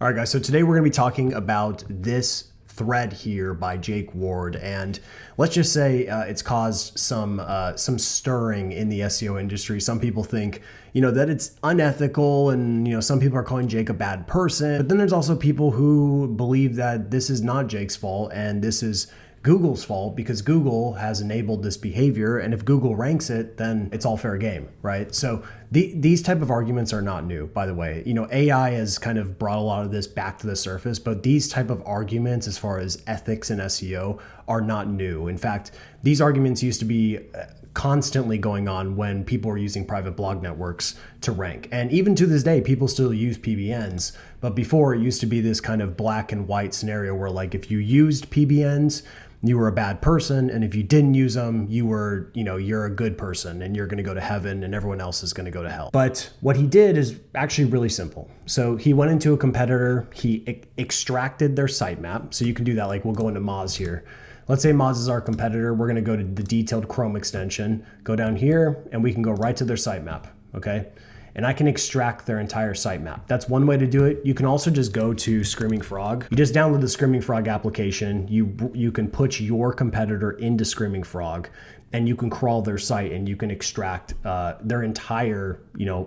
All right, guys, so today we're going to be talking about this thread here by Jake Ward, and let's just say it's caused some stirring in the SEO industry. Some people think, that it's unethical, and some people are calling Jake a bad person. But then there's also people who believe that this is not Jake's fault and this is Google's fault because Google has enabled this behavior, and if Google ranks it, then it's all fair game, right? So these type of arguments are not new, by the way. AI has kind of brought a lot of this back to the surface, but these type of arguments as far as ethics and SEO are not new. In fact, these arguments used to be constantly going on when people were using private blog networks to rank. And even to this day, people still use PBNs. But before, it used to be this kind of black and white scenario where, like, if you used PBNs, you were a bad person, and if you didn't use them, you're a good person and you're going to go to heaven and everyone else is going to go to hell. But what he did is actually really simple. So he went into a competitor, he extracted their sitemap. So you can do that, like we'll go into Moz here. Let's say Moz is our competitor. We're going to go to the detailed Chrome extension, go down here, and we can go right to their sitemap, okay? And I can extract their entire sitemap. That's one way to do it. You can also just go to Screaming Frog. You just download the Screaming Frog application. You can put your competitor into Screaming Frog, and you can crawl their site, and you can extract their entire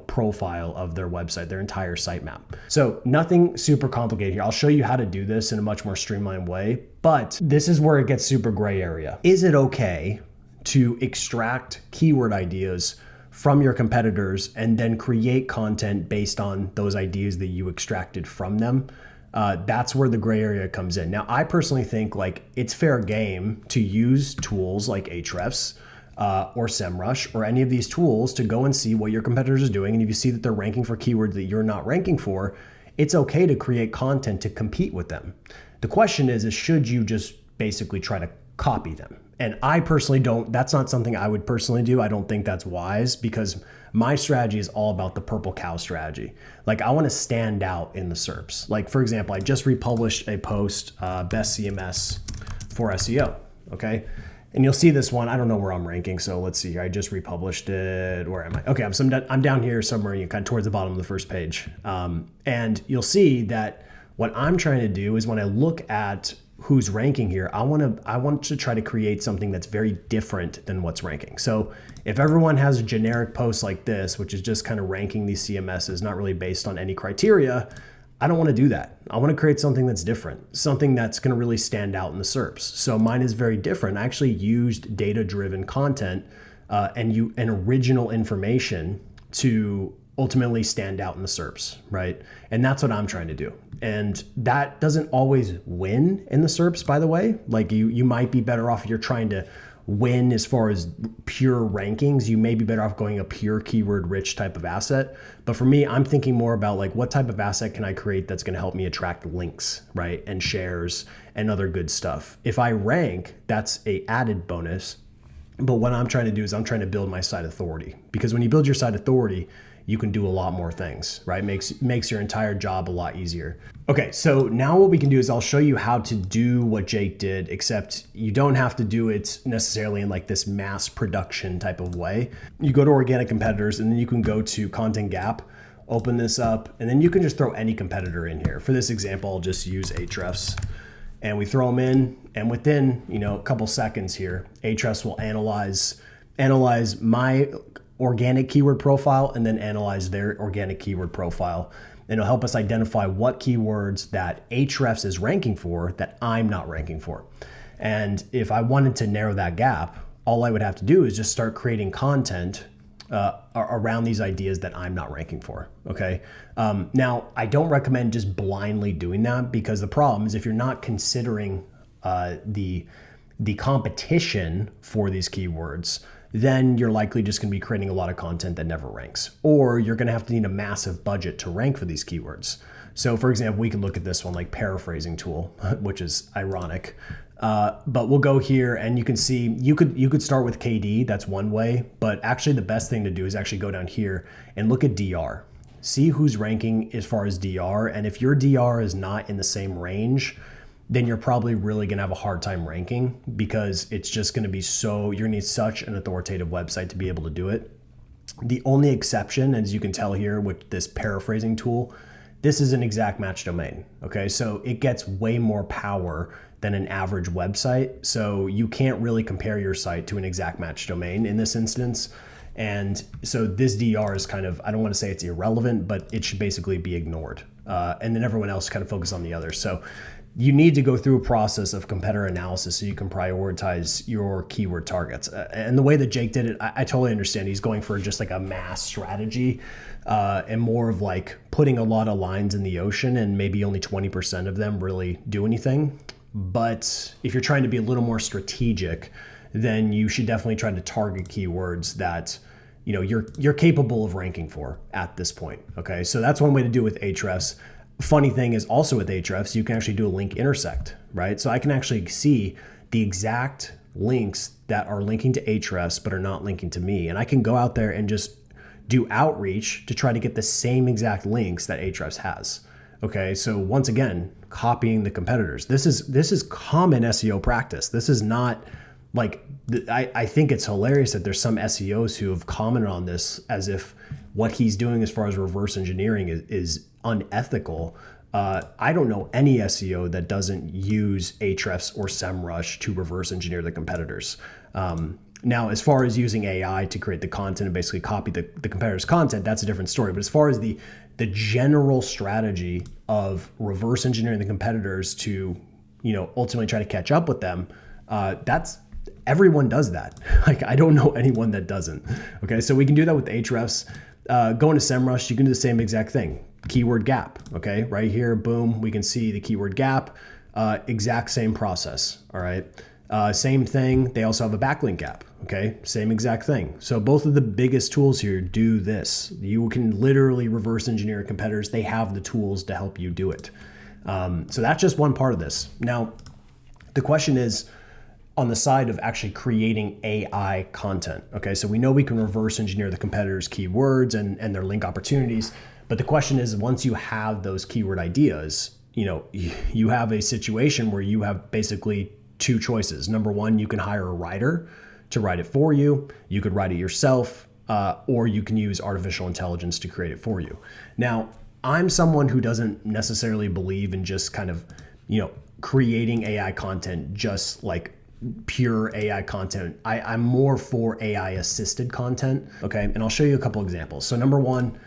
profile of their website, their entire sitemap. So nothing super complicated here. I'll show you how to do this in a much more streamlined way, but this is where it gets super gray area. Is it okay to extract keyword ideas from your competitors and then create content based on those ideas that you extracted from them? That's where the gray area comes in. Now, I personally think it's fair game to use tools like Ahrefs or SEMrush or any of these tools to go and see what your competitors are doing. And if you see that they're ranking for keywords that you're not ranking for, it's okay to create content to compete with them. The question is should you just basically try to copy them? And I personally don't, that's not something I would personally do. I don't think that's wise because my strategy is all about the purple cow strategy. I want to stand out in the SERPs. For example, I just republished a post, best CMS for SEO, okay? And you'll see this one, I don't know where I'm ranking, so let's see here. I just republished it, where am I? Okay, I'm down here somewhere, kind of towards the bottom of the first page. And you'll see that what I'm trying to do is when I look at who's ranking here, I want to try to create something that's very different than what's ranking. So if everyone has a generic post like this, which is just kind of ranking these CMSs, not really based on any criteria, I don't want to do that. I want to create something that's different, something that's going to really stand out in the SERPs. So mine is very different. I actually used data-driven content and original information to ultimately stand out in the SERPs, right? And that's what I'm trying to do. And that doesn't always win in the SERPs, by the way. You might be better off if you're trying to win as far as pure rankings. You may be better off going a pure keyword rich type of asset. But for me, I'm thinking more about what type of asset can I create that's going to help me attract links, right? And shares and other good stuff. If I rank, that's a added bonus. But what I'm trying to do is I'm trying to build my site authority, because when you build your site authority, you can do a lot more things, right? Makes your entire job a lot easier. Okay, so now what we can do is I'll show you how to do what Jake did, except you don't have to do it necessarily in this mass production type of way. You go to organic competitors, and then you can go to Content Gap, open this up, and then you can just throw any competitor in here. For this example, I'll just use Ahrefs. And we throw them in, and within a couple seconds here, Ahrefs will analyze my organic keyword profile and then analyze their organic keyword profile. And it'll help us identify what keywords that Ahrefs is ranking for that I'm not ranking for. And if I wanted to narrow that gap, all I would have to do is just start creating content around these ideas that I'm not ranking for, okay? Now, I don't recommend just blindly doing that, because the problem is if you're not considering the competition for these keywords, then you're likely just going to be creating a lot of content that never ranks, or you're going to have to need a massive budget to rank for these keywords. So for example, we can look at this one, paraphrasing tool, which is ironic. But we'll go here, and you can see you could start with KD. That's one way, but actually the best thing to do is actually go down here and look at DR. See who's ranking as far as DR, and if your DR is not in the same range, then you're probably really going to have a hard time ranking, because it's just going to be you're going to need such an authoritative website to be able to do it. The only exception, as you can tell here with this paraphrasing tool, this is an exact match domain. Okay, so it gets way more power than an average website. So you can't really compare your site to an exact match domain in this instance. And so this DR is kind of, I don't want to say it's irrelevant, but it should basically be ignored. And then everyone else kind of focus on the others. So you need to go through a process of competitor analysis so you can prioritize your keyword targets. And the way that Jake did it, I totally understand. He's going for just like a mass strategy and more of like putting a lot of lines in the ocean and maybe only 20% of them really do anything. But if you're trying to be a little more strategic, then you should definitely try to target keywords that you're capable of ranking for at this point. Okay, so that's one way to do it with Ahrefs. Funny thing is also with Ahrefs, you can actually do a link intersect, right? So I can actually see the exact links that are linking to Ahrefs but are not linking to me, and I can go out there and just do outreach to try to get the same exact links that Ahrefs has. Okay, so once again, copying the competitors. This is common SEO practice. This is not like, I think it's hilarious that there's some SEOs who have commented on this as if what he's doing as far as reverse engineering is unethical. I don't know any SEO that doesn't use Ahrefs or SEMrush to reverse engineer the competitors. Now, as far as using AI to create the content and basically copy the competitor's content, that's a different story. But as far as the general strategy of reverse engineering the competitors to, ultimately try to catch up with them, that's everyone does that. Like, I don't know anyone that doesn't. Okay, so we can do that with Ahrefs. Going to SEMrush, you can do the same exact thing. Keyword gap. Okay, right here, boom, we can see the keyword gap. Exact same process. All right. Same thing. They also have a backlink gap. Okay, same exact thing. So both of the biggest tools here do this. You can literally reverse engineer competitors. They have the tools to help you do it. So that's just one part of this. Now, the question is on the side of actually creating AI content. Okay, so we know we can reverse engineer the competitors' keywords and their link opportunities. But the question is, once you have those keyword ideas, you have a situation where you have basically two choices. Number one, you can hire a writer to write it for you. You could write it yourself, or you can use artificial intelligence to create it for you. Now, I'm someone who doesn't necessarily believe in just kind of, creating AI content, just like pure AI content. I'm more for AI assisted content. Okay, and I'll show you a couple examples. So number one,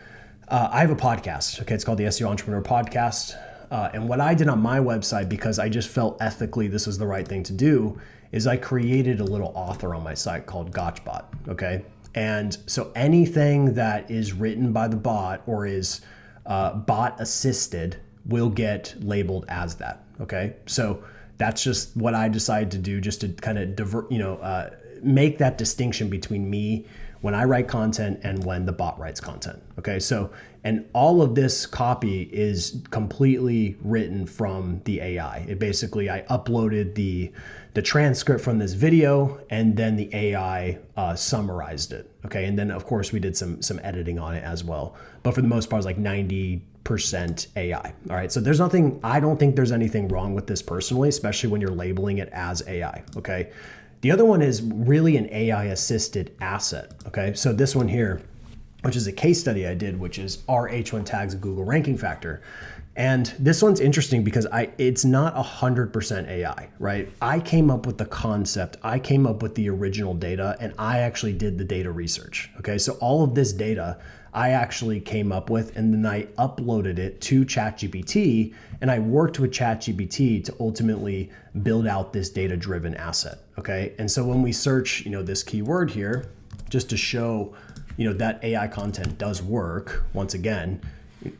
I have a podcast. Okay, it's called the SEO Entrepreneur Podcast. And what I did on my website, because I just felt ethically this was the right thing to do, is I created a little author on my site called Gotchbot. Okay, and so anything that is written by the bot or is bot assisted will get labeled as that. Okay, so that's just what I decided to do, just to kind of make that distinction between me when I write content and when the bot writes content. Okay, so, and all of this copy is completely written from the AI. It basically, I uploaded the transcript from this video and then the AI summarized it. Okay, and then of course we did some editing on it as well. But for the most part, it's like 90% AI. All right, so there's nothing, I don't think there's anything wrong with this personally, especially when you're labeling it as AI. Okay. The other one is really an AI assisted asset. Okay, so this one here, which is a case study I did, which is are H1 tags a Google ranking factor? And this one's interesting because it's not 100% AI, right? I came up with the concept, I came up with the original data, and I actually did the data research. Okay, so all of this data I actually came up with, and then I uploaded it to ChatGPT, and I worked with ChatGPT to ultimately build out this data-driven asset. Okay, and so when we search, this keyword here, just to show, that AI content does work. Once again,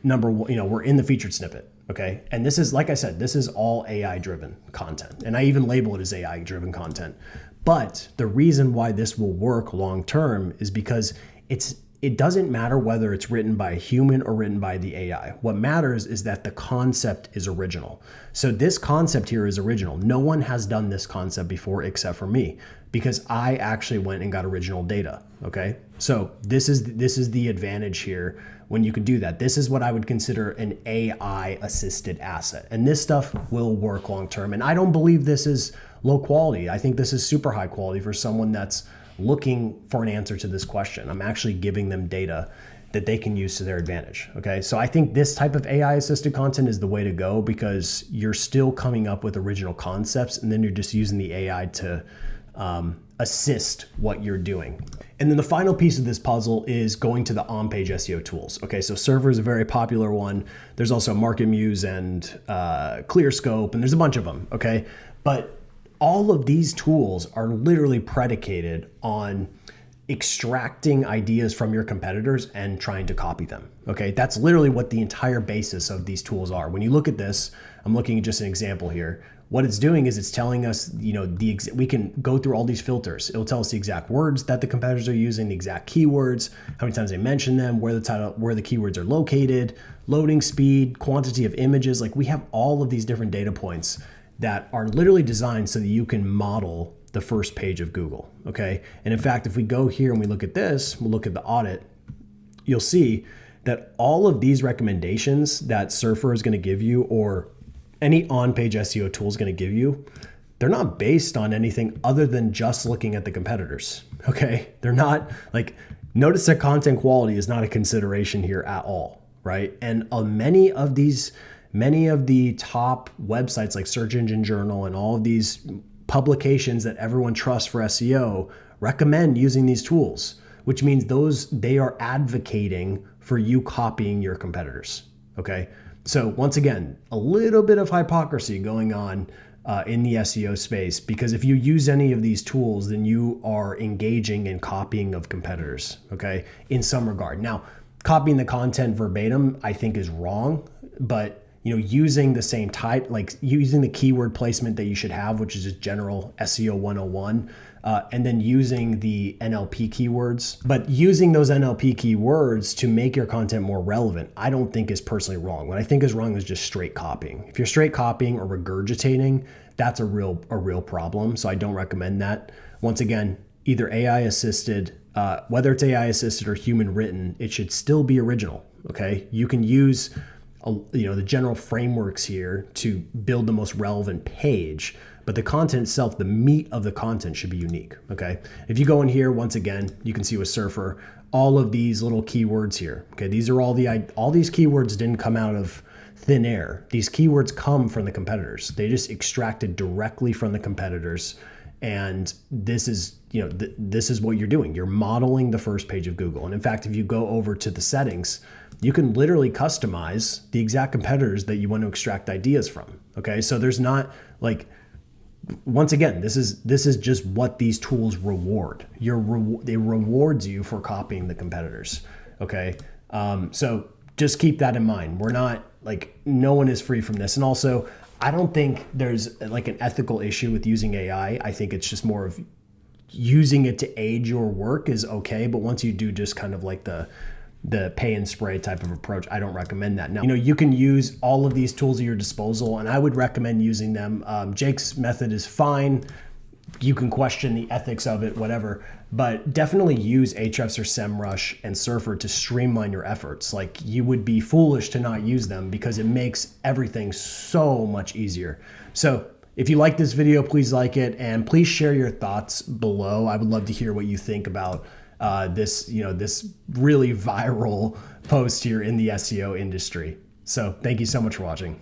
number one, we're in the featured snippet. Okay, and this is, like I said, this is all AI-driven content, and I even label it as AI-driven content. But the reason why this will work long-term is because it doesn't matter whether it's written by a human or written by the AI. What matters is that the concept is original. So this concept here is original. No one has done this concept before except for me, because I actually went and got original data. Okay, so this is the advantage here when you can do that. This is what I would consider an AI assisted asset, and this stuff will work long term. And I don't believe this is low quality. I think this is super high quality for someone that's looking for an answer to this question. I'm actually giving them data that they can use to their advantage. Okay, so I think this type of AI assisted content is the way to go, because you're still coming up with original concepts, and then you're just using the AI to assist what you're doing. And then the final piece of this puzzle is going to the on-page SEO tools. Okay, so Surfer is a very popular one. There's also MarketMuse and ClearScope, and there's a bunch of them. Okay, but all of these tools are literally predicated on extracting ideas from your competitors and trying to copy them. Okay, that's literally what the entire basis of these tools are. When you look at this, I'm looking at just an example here. What it's doing is it's telling us, we can go through all these filters. It'll tell us the exact words that the competitors are using, the exact keywords, how many times they mention them, where the keywords are located, loading speed, quantity of images. Like, we have all of these different data points that are literally designed so that you can model the first page of Google. Okay. And in fact, if we go here and we look at this, we'll look at the audit, you'll see that all of these recommendations that Surfer is going to give you, or any on-page SEO tool is going to give you, they're not based on anything other than just looking at the competitors. Okay. They're not like, notice that content quality is not a consideration here at all. Right. And many of the top websites like Search Engine Journal and all of these publications that everyone trusts for SEO recommend using these tools, which means they are advocating for you copying your competitors. Okay. So once again, a little bit of hypocrisy going on in the SEO space, because if you use any of these tools, then you are engaging in copying of competitors. Okay. In some regard. Now, copying the content verbatim, I think, is wrong, but using the same type, like using the keyword placement that you should have, which is just general SEO 101, and then using the NLP keywords. But using those NLP keywords to make your content more relevant, I don't think is personally wrong. What I think is wrong is just straight copying. If you're straight copying or regurgitating, that's a real problem. So I don't recommend that. Once again, either AI assisted, whether it's AI assisted or human written, it should still be original. Okay, you can use the general frameworks here to build the most relevant page, but the content itself, the meat of the content, should be unique. Okay. If you go in here, once again, you can see with Surfer, all of these little keywords here. Okay. These are all these keywords didn't come out of thin air. These keywords come from the competitors. They just extracted directly from the competitors. And this is, this is what you're doing. You're modeling the first page of Google. And in fact, if you go over to the settings, you can literally customize the exact competitors that you want to extract ideas from. Okay. So there's not like, once again, this is just what these tools reward. They rewards you for copying the competitors. Okay. So just keep that in mind. We're not like, no one is free from this. And also, I don't think there's like an ethical issue with using AI. I think it's just more of using it to aid your work is okay. But once you do just kind of like the pay and spray type of approach, I don't recommend that. Now, you can use all of these tools at your disposal, and I would recommend using them. Jake's method is fine. You can question the ethics of it, whatever, but definitely use Ahrefs or SEMrush and Surfer to streamline your efforts. Like, you would be foolish to not use them because it makes everything so much easier. So if you like this video, please like it, and please share your thoughts below. I would love to hear what you think about this really viral post here in the SEO industry. So thank you so much for watching.